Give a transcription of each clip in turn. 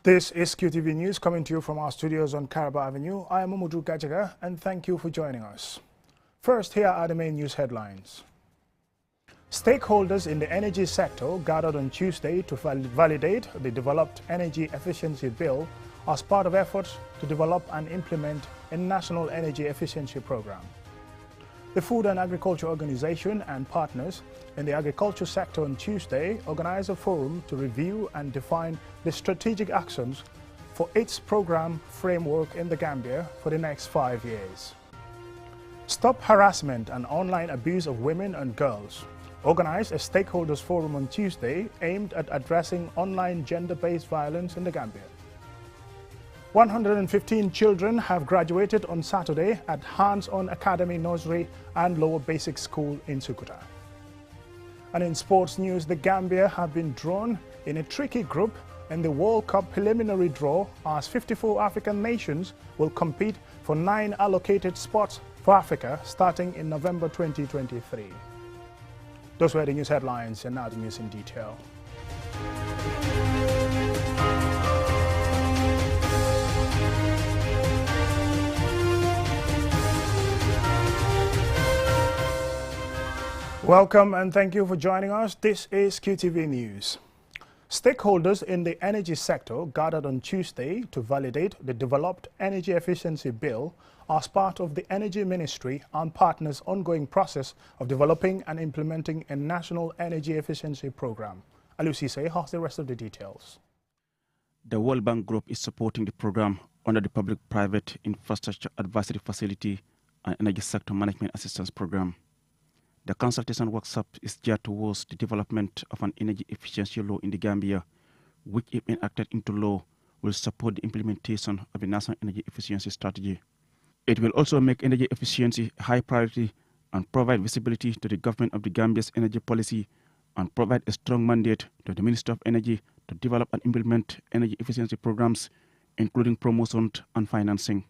This is QTV News coming to you from our studios on Caraba Avenue. I am Umudu Gajaga and thank you for joining us. First, here are the main news headlines. Stakeholders in the energy sector gathered on Tuesday to validate the developed energy efficiency bill as part of efforts to develop and implement a national energy efficiency program. The Food and Agriculture Organization and partners in the agriculture sector on Tuesday organized a forum to review and define the strategic actions for its program framework in the Gambia for the next 5 years. Stop Harassment and Online Abuse of Women and Girls organized a stakeholders forum on Tuesday aimed at addressing online gender-based violence in the Gambia. 115 children have graduated on Saturday at Hanson Academy Nursery and Lower Basic School in Sukuta. And in sports news, the Gambia have been drawn in a tricky group in the World Cup preliminary draw as 54 African nations will compete for 9 allocated spots for Africa starting in November 2023. Those were the news headlines, and now the news in detail. Welcome and thank you for joining us. This is QTV News. Stakeholders in the energy sector gathered on Tuesday to validate the developed energy efficiency bill as part of the Energy Ministry and partners' ongoing process of developing and implementing a national energy efficiency program. Alusise has the rest of the details. The World Bank Group is supporting the program under the Public-Private Infrastructure Advisory Facility and Energy Sector Management Assistance Program. The consultation workshop is geared towards the development of an energy efficiency law in the Gambia, which, if enacted into law, will support the implementation of the national energy efficiency strategy. It will also make energy efficiency a high priority and provide visibility to the government of the Gambia's energy policy and provide a strong mandate to the Minister of Energy to develop and implement energy efficiency programs, including promotion and financing.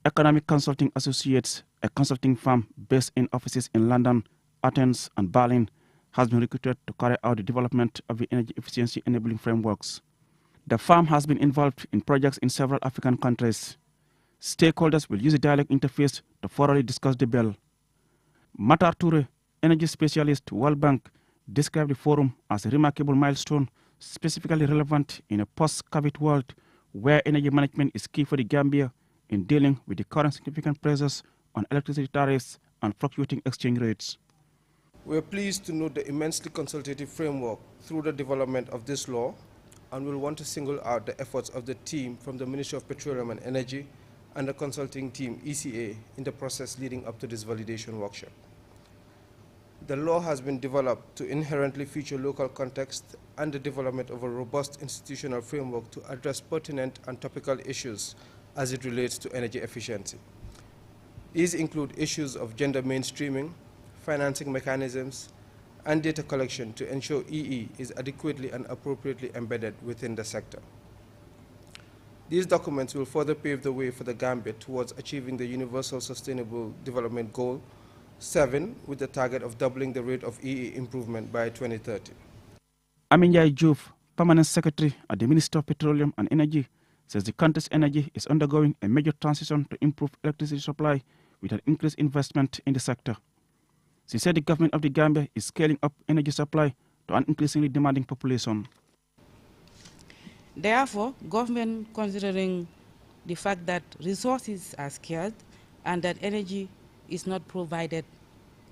Economic Consulting Associates, a consulting firm based in offices in London, Athens and Berlin, has been recruited to carry out the development of the energy efficiency enabling frameworks. The firm has been involved in projects in several African countries. Stakeholders will use a dialogue interface to thoroughly discuss the bill. Matar Toure, energy specialist, World Bank, described the forum as a remarkable milestone, specifically relevant in a post-COVID world where energy management is key for the Gambia in dealing with the current significant pressures on electricity tariffs and fluctuating exchange rates. We are pleased to note the immensely consultative framework through the development of this law, and will want to single out the efforts of the team from the Ministry of Petroleum and Energy and the consulting team ECA in the process leading up to this validation workshop. The law has been developed to inherently feature local context and the development of a robust institutional framework to address pertinent and topical issues as it relates to energy efficiency. These include issues of gender mainstreaming, financing mechanisms, and data collection to ensure EE is adequately and appropriately embedded within the sector. These documents will further pave the way for the Gambia towards achieving the Universal Sustainable Development Goal 7 with the target of doubling the rate of EE improvement by 2030. Aminjai Juf, Permanent Secretary at the Ministry of Petroleum and Energy, says the country's energy is undergoing a major transition to improve electricity supply with an increased investment in the sector. She said the government of the Gambia is scaling up energy supply to an increasingly demanding population. Therefore, government, considering the fact that resources are scarce and that energy is not provided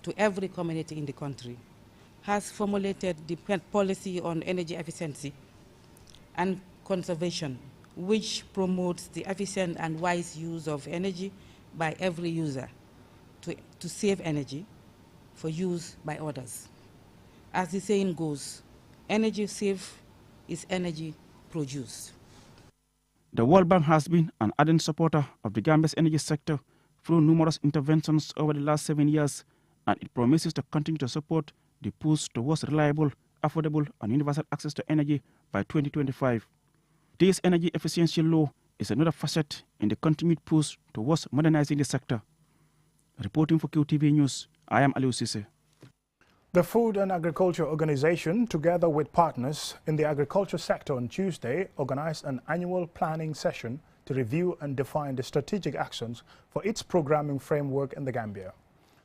to every community in the country, has formulated the policy on energy efficiency and conservation, which promotes the efficient and wise use of energy by every user to save energy for use by others. As the saying goes, energy saved is energy produced. The World Bank has been an ardent supporter of the Gambia's energy sector through numerous interventions over the last 7 years, and it promises to continue to support the push towards reliable, affordable, and universal access to energy by 2025. This energy efficiency law is another facet in the continued push towards modernizing the sector. Reporting for QTV News, I am Aliou Cisse. The Food and Agriculture Organization, together with partners in the agriculture sector on Tuesday, organized an annual planning session to review and define the strategic actions for its programming framework in the Gambia.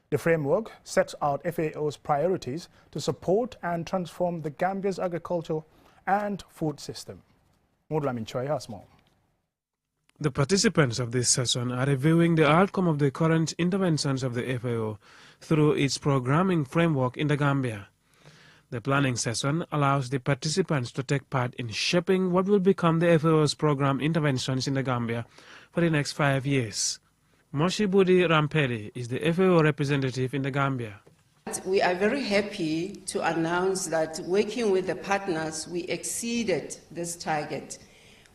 The framework sets out FAO's priorities to support and transform the Gambia's agricultural and food system. Mudlamin Choi has more. The participants of this session are reviewing the outcome of the current interventions of the FAO through its programming framework in the Gambia. The planning session allows the participants to take part in shaping what will become the FAO's program interventions in the Gambia for the next 5 years. Moshibudi Rampeli is the FAO representative in the Gambia. We are very happy to announce that working with the partners, we exceeded this target.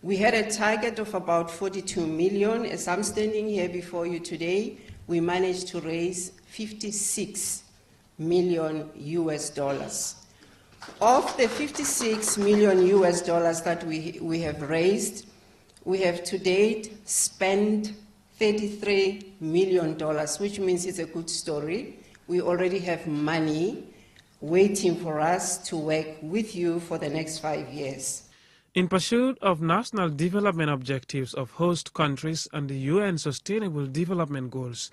We had a target of about 42 million. As I'm standing here before you today, we managed to raise 56 million US dollars. Of the 56 million US dollars that we have raised, we have to date spent $33 million, which means it's a good story. We already have money waiting for us to work with you for the next 5 years. In pursuit of national development objectives of host countries and the UN Sustainable Development Goals,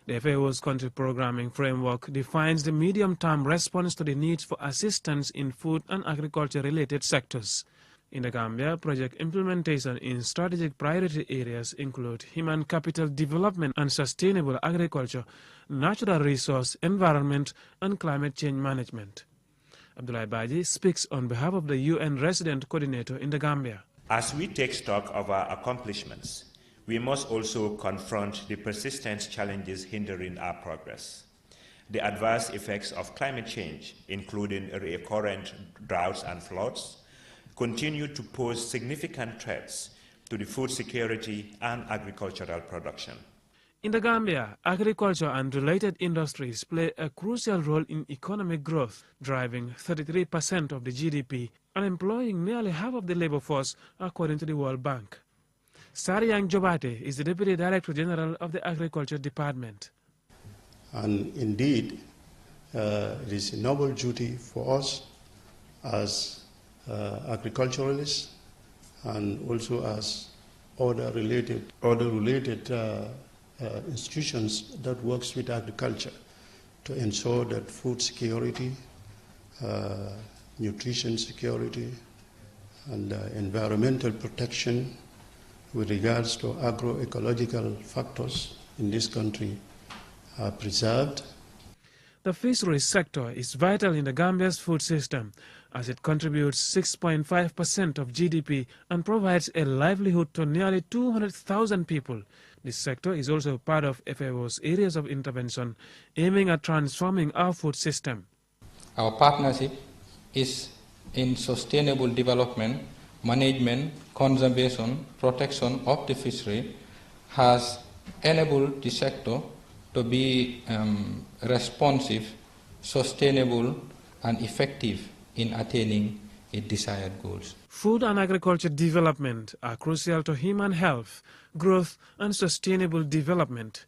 the FAO's country programming framework defines the medium-term response to the needs for assistance in food and agriculture-related sectors. In the Gambia, project implementation in strategic priority areas include human capital development and sustainable agriculture, natural resource, environment, and climate change management. Abdullah Baji speaks on behalf of the UN resident coordinator in the Gambia. As we take stock of our accomplishments, we must also confront the persistent challenges hindering our progress. The adverse effects of climate change, including recurrent droughts and floods, continue to pose significant threats to the food security and agricultural production. In the Gambia, agriculture and related industries play a crucial role in economic growth, driving 33% of the GDP and employing nearly half of the labor force, according to the World Bank. Sariyang Jobate is the Deputy Director General of the Agriculture Department. And indeed, it is a noble duty for us as agriculturalists and also as other related institutions that works with agriculture to ensure that food security, nutrition security, and environmental protection with regards to agroecological factors in this country are preserved. The fisheries sector is vital in the Gambia's food system, as it contributes 6.5% of GDP and provides a livelihood to nearly 200,000 people. This sector is also part of FAO's areas of intervention, aiming at transforming our food system. Our partnership is in sustainable development, management, conservation, protection of the fishery, has enabled the sector to be responsive, sustainable, and effective in attaining its desired goals. Food and agriculture development are crucial to human health, growth, and sustainable development.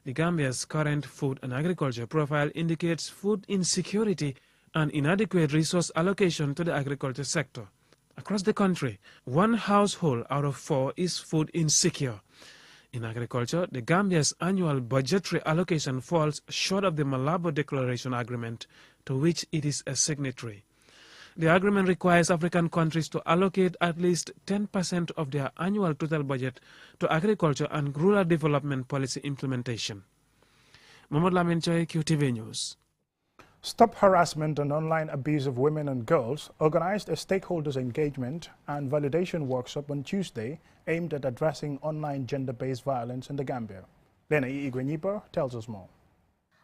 The Gambia's current food and agriculture profile indicates food insecurity and inadequate resource allocation to the agriculture sector. Across the country, 1 household out of 4 is food insecure. In agriculture, the Gambia's annual budgetary allocation falls short of the Malabo Declaration Agreement, to which it is a signatory. The agreement requires African countries to allocate at least 10% of their annual total budget to agriculture and rural development policy implementation. Mohamed Lamin Choi, QTV News. Stop Harassment and Online Abuse of Women and Girls organized a stakeholders engagement and validation workshop on Tuesday aimed at addressing online gender-based violence in the Gambia. Lena Igwenyipa tells us more.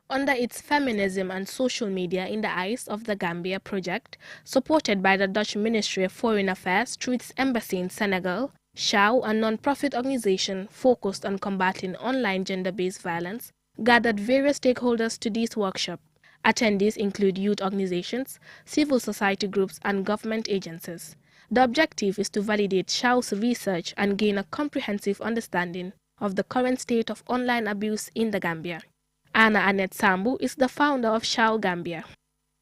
Under its Feminism and Social Media in the Eyes of the Gambia project, supported by the Dutch Ministry of Foreign Affairs through its embassy in Senegal, SHAW, a non-profit organization focused on combating online gender-based violence, gathered various stakeholders to this workshop. Attendees include youth organizations, civil society groups, and government agencies. The objective is to validate SHAW's research and gain a comprehensive understanding of the current state of online abuse in the Gambia. Anna Annette Sambu is the founder of SHAW Gambia.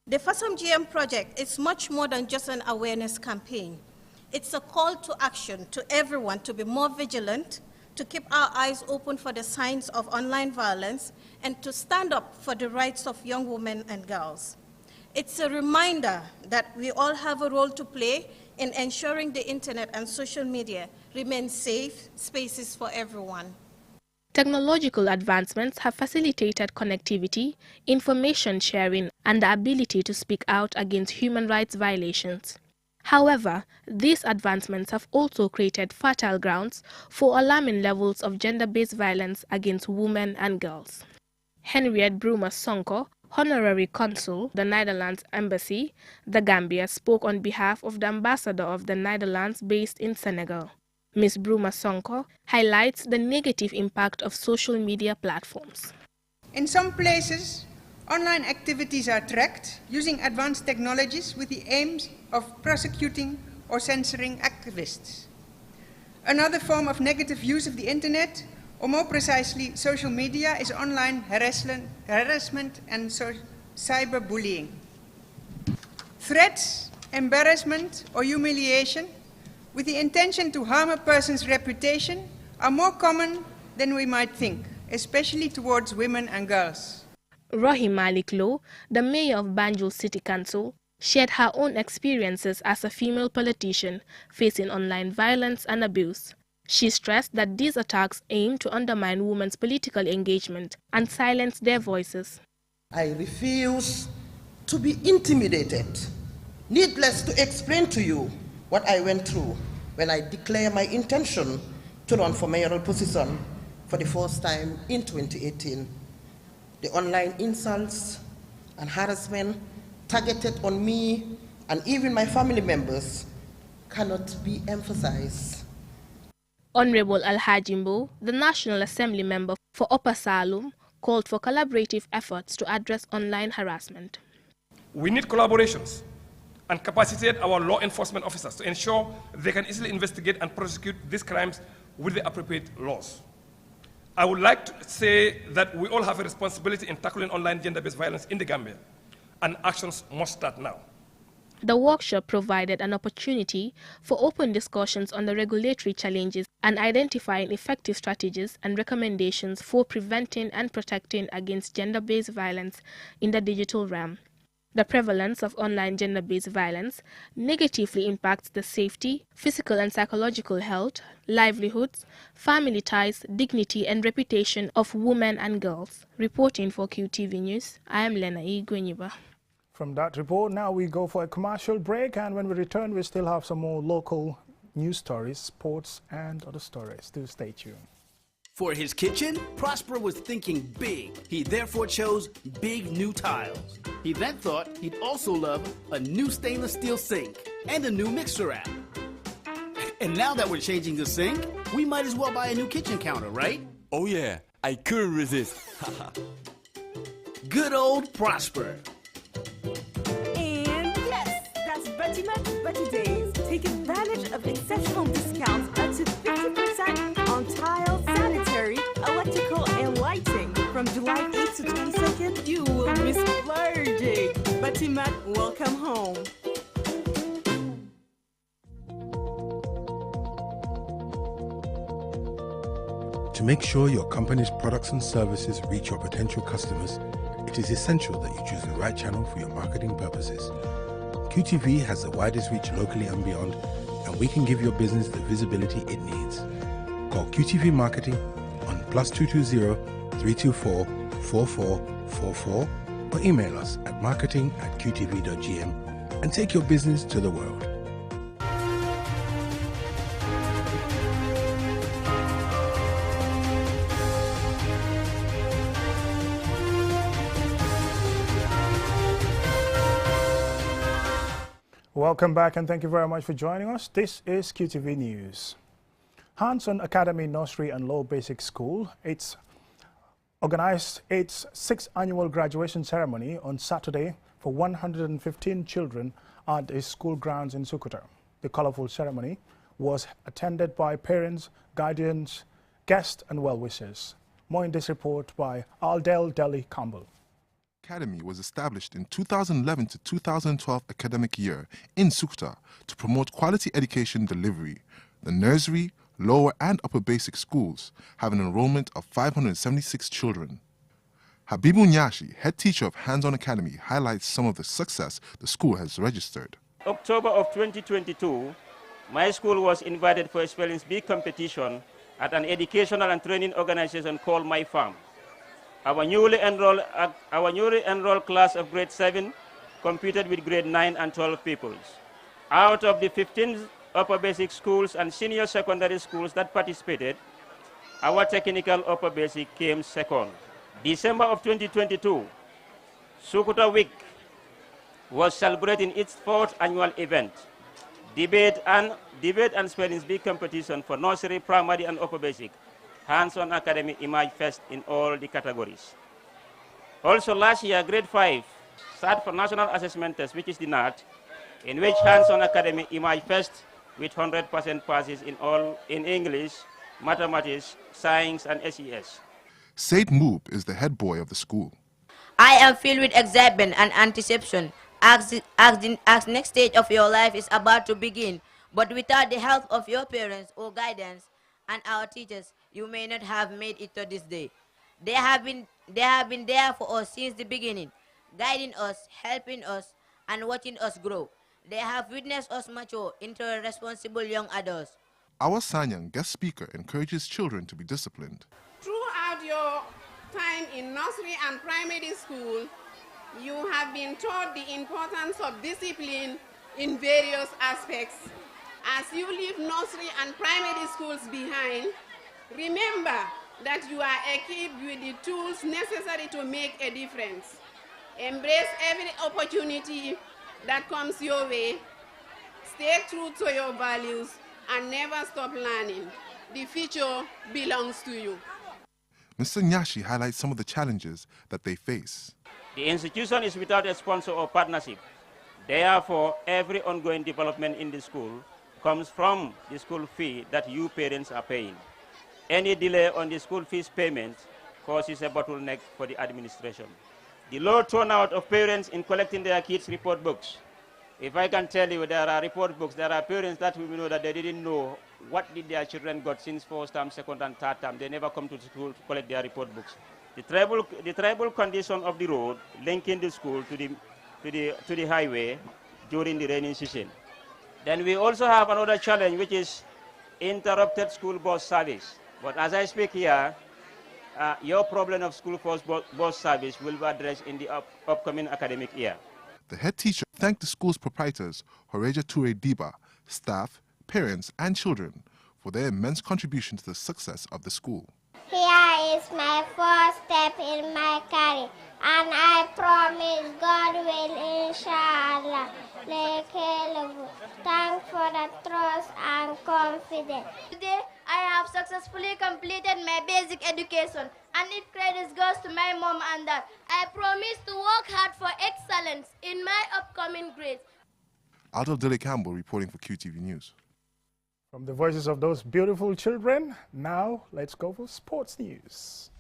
The FASAM GM project is much more than just an awareness campaign. It's a call to action to everyone to be more vigilant, to keep our eyes open for the signs of online violence, and to stand up for the rights of young women and girls. It's a reminder that we all have a role to play in ensuring the internet and social media remain safe spaces for everyone. Technological advancements have facilitated connectivity, information sharing, and the ability to speak out against human rights violations. However, these advancements have also created fertile grounds for alarming levels of gender-based violence against women and girls. Henriette Bruma Sonko, Honorary Consul, the Netherlands Embassy, the Gambia, spoke on behalf of the Ambassador of the Netherlands based in Senegal. Ms. Bruma Sonko highlights the negative impact of social media platforms. In some places, online activities are tracked using advanced technologies with the aims of prosecuting or censoring activists. Another form of negative use of the internet, or more precisely social media, is online harassment and cyberbullying. Threats, embarrassment, or humiliation with the intention to harm a person's reputation are more common than we might think, especially towards women and girls. Rohi Malik Low, the mayor of Banjul City Council, shared her own experiences as a female politician facing online violence and abuse. She stressed that these attacks aim to undermine women's political engagement and silence their voices. I refuse to be intimidated. Needless to explain to you what I went through when I declared my intention to run for mayoral position for the first time in 2018. The online insults and harassment targeted on me and even my family members cannot be emphasized. Honorable Al-Hajimbo, the National Assembly member for Upper Salum, called for collaborative efforts to address online harassment. We need collaborations and capacitate our law enforcement officers to ensure they can easily investigate and prosecute these crimes with the appropriate laws. I would like to say that we all have a responsibility in tackling online gender-based violence in the Gambia, and actions must start now. The workshop provided an opportunity for open discussions on the regulatory challenges and identifying effective strategies and recommendations for preventing and protecting against gender-based violence in the digital realm. The prevalence of online gender-based violence negatively impacts the safety, physical and psychological health, livelihoods, family ties, dignity and reputation of women and girls. Reporting for QTV News, I am Lena E. Gwenyiba. From that report, now we go for a commercial break, and when we return, we still have some more local news stories, sports, and other stories. Do stay tuned. For his kitchen, Prosper was thinking big. He therefore chose big new tiles. He then thought he'd also love a new stainless steel sink and a new mixer app. And now that we're changing the sink, we might as well buy a new kitchen counter, right? Oh yeah, I couldn't resist. Good old Prosper. And yes, that's Batimat Bati Days. Take advantage of exceptional discounts up to 50% on tiles, sanitary, electrical, and lighting. From July 8th to 22nd, you will be splurging. Batimat, welcome home. To make sure your company's products and services reach your potential customers, it is essential that you choose the right channel for your marketing purposes. QTV has the widest reach locally and beyond, and we can give your business the visibility it needs. Call QTV Marketing on +220 324 4444 or email us at marketing@qtv.gm and take your business to the world. Welcome back, and thank you very much for joining us. This is QTV News. Hanson Academy Nursery and Low Basic School, it's organized its 6th annual graduation ceremony on Saturday for 115 children at its school grounds in Sukuta. The colorful ceremony was attended by parents, guardians, guests and well-wishers. More in this report by Aldel Deli Campbell. Academy was established in 2011 to 2012 academic year in Sukta to promote quality education delivery. The nursery, lower and upper basic schools have an enrollment of 576 children. Habibu Nyashi, head teacher of Hanson Academy, highlights some of the success the school has registered. October of 2022, my school was invited for a spelling bee competition at an educational and training organization called My Farm. Our newly enrolled class of grade 7 competed with grade 9 and 12 pupils. Out of the 15 upper basic schools and senior secondary schools that participated, our technical upper basic came second. December of 2022, Sukuta Week was celebrating its 4th annual event. Debate and spelling bee competition for nursery, primary, and upper basic. Hanson Academy emerged first in all the categories. Also last year, grade 5 sat for National Assessment Test, which is the NAT, in which Hanson Academy emerged first with 100% passes in English, mathematics, science, and SES. Said Moob is the head boy of the school. I am filled with excitement and anticipation as next stage of your life is about to begin. But without the help of your parents or guidance and our teachers, you may not have made it to this day. They have been there for us since the beginning, guiding us, helping us, and watching us grow. They have witnessed us mature into responsible young adults. Our Sanyang guest speaker encourages children to be disciplined. Throughout your time in nursery and primary school, you have been taught the importance of discipline in various aspects. As you leave nursery and primary schools behind, remember that you are equipped with the tools necessary to make a difference. Embrace every opportunity that comes your way. Stay true to your values and never stop learning. The future belongs to you. Mr. Nyashi highlights some of the challenges that they face. The institution is without a sponsor or partnership. Therefore, every ongoing development in the school comes from the school fee that you parents are paying. Any delay on the school fees payment causes a bottleneck for the administration. The low turnout of parents in collecting their kids' report books. If I can tell you, there are report books, there are parents that we know that they didn't know what did their children got since 1st term, 2nd, and 3rd term. They never come to school to collect their report books. The tribal condition of the road linking the school to the highway during the rainy season. Then we also have another challenge, which is interrupted school bus service. But as I speak here, your problem of school bus service will be addressed in the upcoming academic year. The head teacher thanked the school's proprietors, Horeja Toure Diba, staff, parents, and children for their immense contribution to the success of the school. Here is my first step in my career, and I promise God will, inshallah, thanks for the trust and confidence. Today, I have successfully completed my basic education, and it credits goes to my mom and dad. I promise to work hard for excellence in my upcoming grades. Adel Dele Campbell reporting for QTV News. From the voices of those beautiful children, now let's go for sports news.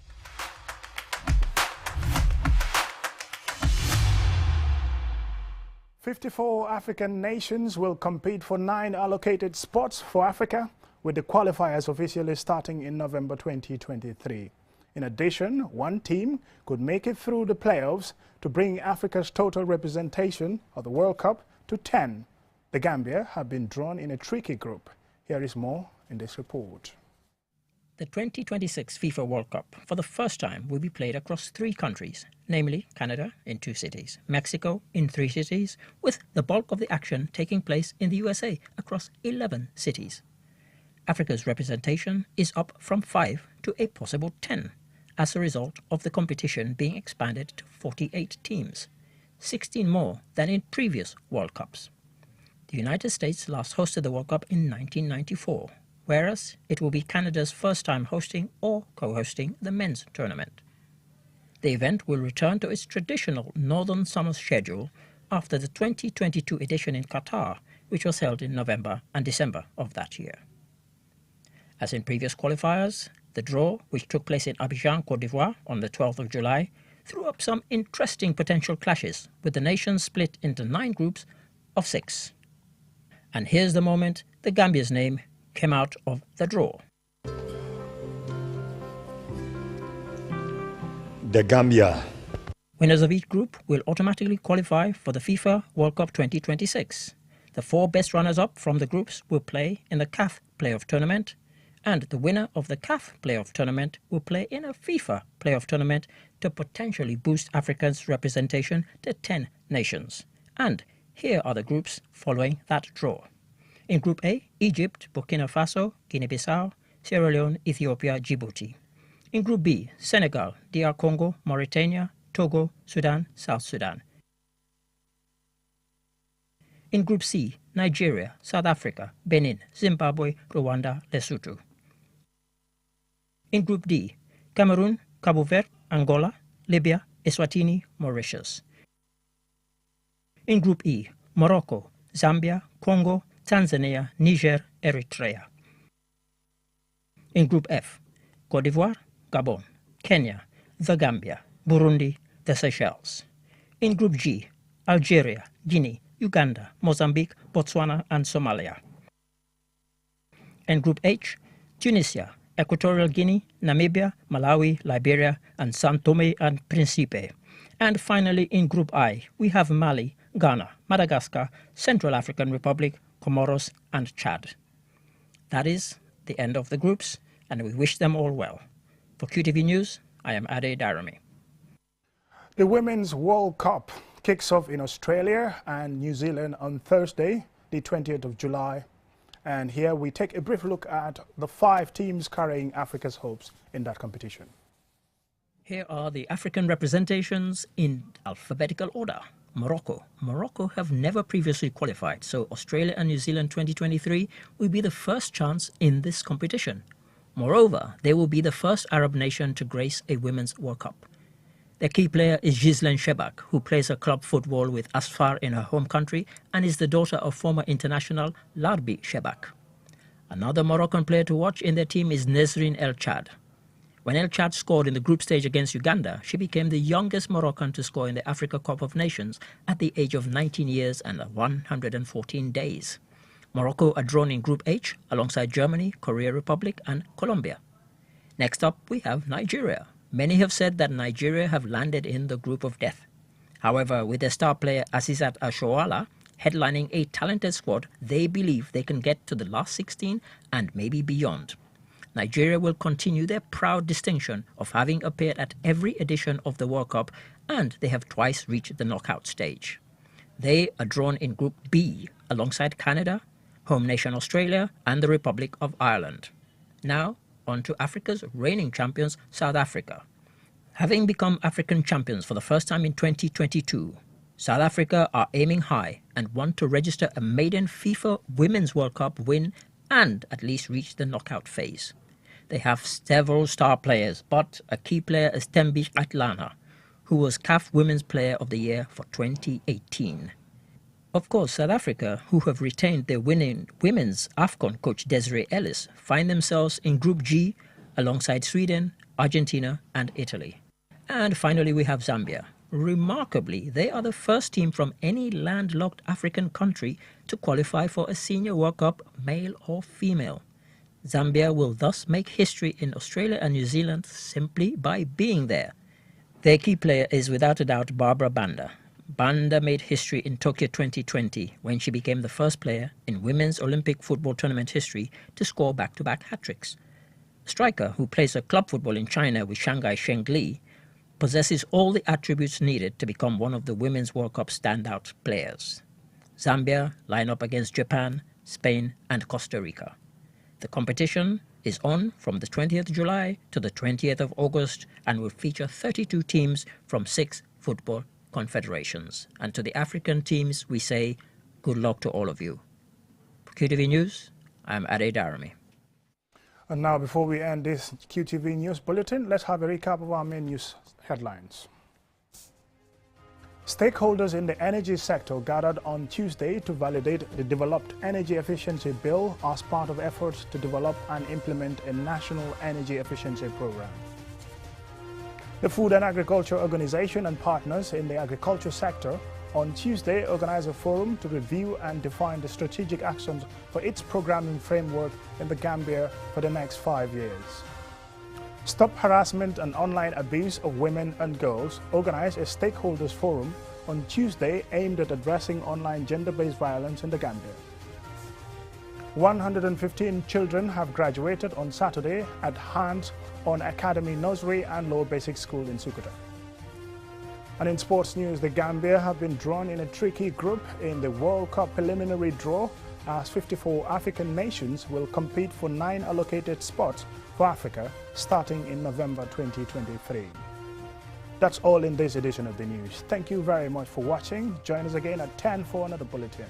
"54 African nations will compete for 9 allocated spots for Africa, with the qualifiers officially starting in November 2023. In addition, 1 team could make it through the playoffs to bring Africa's total representation of the World Cup to 10. The Gambia have been drawn in a tricky group. Here is more in this report. The 2026 FIFA World Cup for the first time will be played across 3 countries, namely Canada in 2 cities, Mexico in 3 cities, with the bulk of the action taking place in the USA across 11 cities. Africa's representation is up from 5 to a possible 10 as a result of the competition being expanded to 48 teams, 16 more than in previous World Cups. The United States last hosted the World Cup in 1994, whereas it will be Canada's first time hosting or co-hosting the men's tournament. The event will return to its traditional northern summer schedule after the 2022 edition in Qatar, which was held in November and December of that year. As in previous qualifiers, the draw, which took place in Abidjan, Côte d'Ivoire on the 12th of July, threw up some interesting potential clashes, with the nation split into 9 groups of 6. And here's the moment the Gambia's name came out of the draw. The Gambia. Winners of each group will automatically qualify for the FIFA World Cup 2026. The 4 best runners-up from the groups will play in the CAF Playoff Tournament, and the winner of the CAF Playoff Tournament will play in a FIFA Playoff Tournament to potentially boost Africa's representation to 10 nations. And here are the groups following that draw. In Group A, Egypt, Burkina Faso, Guinea-Bissau, Sierra Leone, Ethiopia, Djibouti. In Group B, Senegal, DR Congo, Mauritania, Togo, Sudan, South Sudan. In Group C, Nigeria, South Africa, Benin, Zimbabwe, Rwanda, Lesotho. In Group D, Cameroon, Cabo Verde, Angola, Libya, Eswatini, Mauritius. In Group E, Morocco, Zambia, Congo, Tanzania, Niger, Eritrea. In Group F, Côte d'Ivoire, Gabon, Kenya, the Gambia, Burundi, the Seychelles. In Group G, Algeria, Guinea, Uganda, Mozambique, Botswana and Somalia. In Group H, Tunisia, Equatorial Guinea, Namibia, Malawi, Liberia and São Tomé and Príncipe. And finally in Group I, we have Mali, Ghana, Madagascar, Central African Republic, Comoros and Chad. That is the end of the groups, and we wish them all well. For QTV News, I am Ade Darami. The Women's World Cup kicks off in Australia and New Zealand on Thursday, the 20th of July. And here we take a brief look at the 5 teams carrying Africa's hopes in that competition. Here are the African representations in alphabetical order. Morocco. Morocco have never previously qualified, so Australia and New Zealand 2023 will be the first chance in this competition. Moreover, they will be the first Arab nation to grace a Women's World Cup. Their key player is Ghislaine Shebak, who plays her club football with Asfar in her home country and is the daughter of former international Larbi Shebak. Another Moroccan player to watch in their team is Nesrine El Chad. When El Chad scored in the group stage against Uganda, she became the youngest Moroccan to score in the Africa Cup of Nations at the age of 19 years and 114 days. Morocco are drawn in Group H alongside Germany, Korea Republic and Colombia. Next up, we have Nigeria. Many have said that Nigeria have landed in the group of death. However, with their star player Asisat Ashowala headlining a talented squad, they believe they can get to the last 16 and maybe beyond. Nigeria will continue their proud distinction of having appeared at every edition of the World Cup, and they have twice reached the knockout stage. They are drawn in Group B alongside Canada, home nation Australia and the Republic of Ireland. Now, on to Africa's reigning champions, South Africa. Having become African champions for the first time in 2022, South Africa are aiming high and want to register a maiden FIFA Women's World Cup win and at least reach the knockout phase. They have several star players, but a key player is Thembi Kgatlana, who was CAF Women's Player of the Year for 2018. Of course, South Africa, who have retained their winning women's AFCON coach Desiree Ellis, find themselves in Group G alongside Sweden, Argentina and Italy. And finally we have Zambia. Remarkably, they are the first team from any landlocked African country to qualify for a Senior World Cup, male or female. Zambia will thus make history in Australia and New Zealand simply by being there. Their key player is without a doubt Barbara Banda. Banda made history in Tokyo 2020 when she became the first player in women's Olympic football tournament history to score back-to-back hat-tricks. A striker who plays her club football in China with Shanghai Shengli possesses all the attributes needed to become one of the Women's World Cup standout players. Zambia line up against Japan, Spain and Costa Rica. The competition is on from the 20th of July to the 20th of August and will feature 32 teams from 6 football confederations. And to the African teams, we say good luck to all of you. For QTV News, I'm Ade Darami. And now, before we end this QTV News Bulletin, let's have a recap of our main news headlines. Stakeholders in the energy sector gathered on Tuesday to validate the developed energy efficiency bill as part of efforts to develop and implement a national energy efficiency program. The Food and Agriculture Organization and partners in the agriculture sector on Tuesday organized a forum to review and define the strategic actions for its programming framework in the Gambia for the next 5 years. Stop Harassment and Online Abuse of Women and Girls organized a stakeholders forum on Tuesday aimed at addressing online gender-based violence in the Gambia. 115 children have graduated on Saturday at Hanson Academy Nursery and Lower Basic School in Sukuta. And in sports news, the Gambia have been drawn in a tricky group in the World Cup preliminary draw as 54 African nations will compete for 9 allocated spots for Africa starting in November 2023. That's all in this edition of the news. Thank you very much for watching. Join us again at 10 for another bulletin.